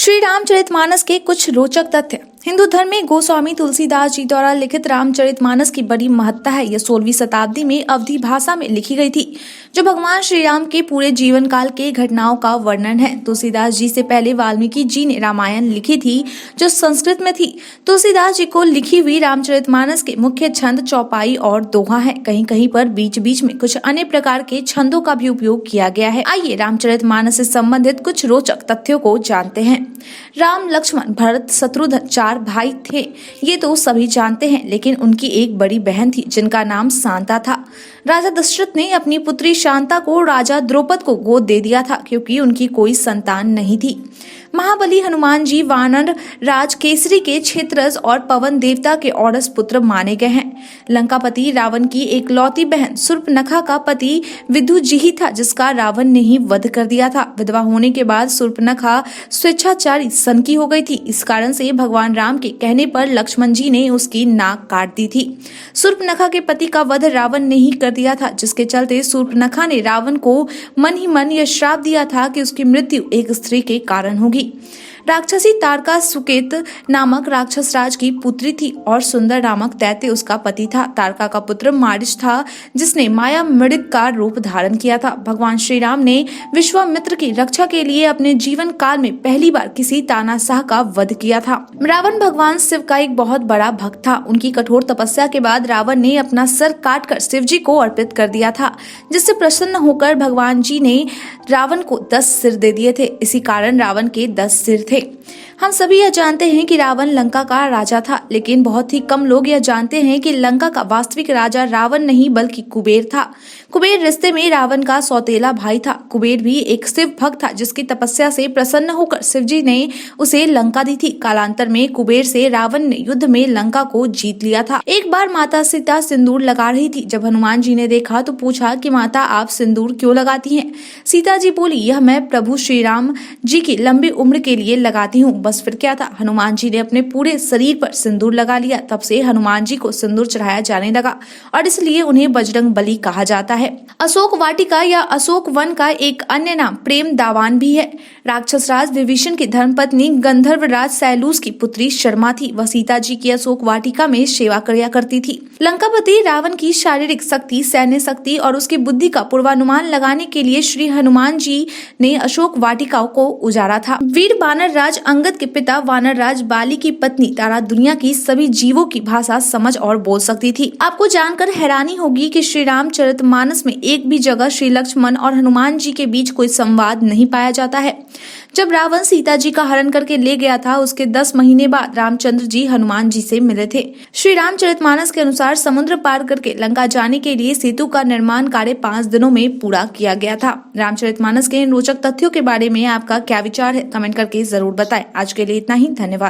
श्री रामचरितमानस के कुछ रोचक तथ्य। हिंदू धर्म में गोस्वामी तुलसीदास जी द्वारा लिखित रामचरितमानस की बड़ी महत्ता है। यह 16वीं शताब्दी में अवधी भाषा में लिखी गई थी, जो भगवान श्री राम के पूरे जीवन काल के घटनाओं का वर्णन है। तुलसीदास जी से पहले वाल्मीकि जी ने रामायण लिखी थी, जो संस्कृत में थी। तुलसीदास जी को लिखी हुई रामचरितमानस के मुख्य छंद चौपाई और दोहा है। कहीं कहीं पर बीच बीच में कुछ अन्य प्रकार के छंदों का भी उपयोग किया गया है। आइए रामचरितमानस से संबंधित कुछ रोचक तथ्यों को जानते हैं। राम, लक्ष्मण, भरत, शत्रुघ्न 4 भाई थे। ये तो सभी जानते हैं, लेकिन उनकी एक बड़ी बहन थी जिनका नाम शांता था। राजा दशरथ ने अपनी पुत्री शांता को राजा द्रौपद को गोद दे दिया था, क्योंकि उनकी कोई संतान नहीं थी। महाबली हनुमान जी वानर राज केसरी के क्षेत्रज और पवन देवता के औरस पुत्र माने गए हैं। लंकापति रावण की एकलौती बहन शूर्पणखा का पति विदुजी ही था, जिसका रावण ने ही वध कर दिया था। विधवा होने के बाद शूर्पणखा स्वेच्छाचारी सनकी हो गई थी। इस कारण से भगवान राम के कहने पर लक्ष्मण जी ने उसकी नाक काट दी थी। शूर्पणखा के पति का वध रावण ने ही कर दिया था, जिसके चलते शूर्पणखा ने रावण को मन ही मन यह श्राप दिया था कि उसकी मृत्यु एक स्त्री के कारण होगी। राक्षसी तारका सुकेत नामक राक्षस राज की पुत्री थी और सुंदर नामक दैत्य उसका पति था। तारका का पुत्र मारीच था, जिसने माया मृग का रूप धारण किया था। भगवान श्री राम ने विश्वामित्र की रक्षा के लिए अपने जीवन काल में पहली बार किसी तानाशाह का वध किया था। रावण भगवान शिव का एक बहुत बड़ा भक्त था। उनकी कठोर तपस्या के बाद रावण ने अपना सर काटकर शिव जी को अर्पित कर दिया था, जिससे प्रसन्न होकर भगवान जी ने रावण को 10 सिर दे दिए थे। इसी कारण रावण के 10 सिर थे। हम सभी यह जानते हैं कि रावण लंका का राजा था, लेकिन बहुत ही कम लोग यह जानते हैं कि लंका का वास्तविक राजा रावण नहीं बल्कि कुबेर था। कुबेर रिश्ते में रावण का सौतेला भाई था। कुबेर भी एक शिव भक्त था, जिसकी तपस्या से प्रसन्न होकर शिवजी ने उसे लंका दी थी। कालांतर में कुबेर से रावण ने युद्ध में लंका को जीत लिया था। एक बार माता सीता सिंदूर लगा रही थी। जब हनुमान जी ने देखा तो पूछा कि माता, आप सिंदूर क्यों लगाती हैं? सीता जी बोली, यह मैं प्रभु श्री राम जी की लंबी उम्र के लिए लगाती हूँ। बस फिर क्या था, हनुमान जी ने अपने पूरे शरीर पर सिंदूर लगा लिया। तब से हनुमान जी को सिंदूर चढ़ाया जाने लगा और इसलिए उन्हें बजरंग बली कहा जाता है। अशोक वाटिका या अशोक वन का एक अन्य नाम प्रेम दावान भी है। राक्षस राज विभीषण की धर्मपत्नी गंधर्व राज सैलूस की पुत्री शर्मा थी। वह सीता जी की अशोक वाटिका में सेवा किया करती थी। लंकापति रावण की शारीरिक शक्ति, सैन्य शक्ति और उसकी बुद्धि का पूर्वानुमान लगाने के लिए श्री हनुमान जी ने अशोक वाटिका को उजाड़ा था। वीर वानर राज अंगद के पिता वानर राज बाली की पत्नी तारा दुनिया की सभी जीवों की भाषा समझ और बोल सकती थी। आपको जानकर हैरानी होगी कि श्री रामचरितमानस में एक भी जगह श्री लक्ष्मण और हनुमान जी के बीच कोई संवाद नहीं पाया जाता है। जब रावण सीता जी का हरण करके ले गया था, उसके 10 महीने बाद रामचंद्र जी हनुमान जी से मिले थे। श्री रामचरितमानस के अनुसार समुद्र पार करके लंका जाने के लिए सेतु का निर्माण कार्य 5 दिनों में पूरा किया गया था। रामचरितमानस के इन रोचक तथ्यों के बारे में आपका क्या विचार है? कमेंट करके जरूर बताएं। आज के लिए इतना ही, धन्यवाद।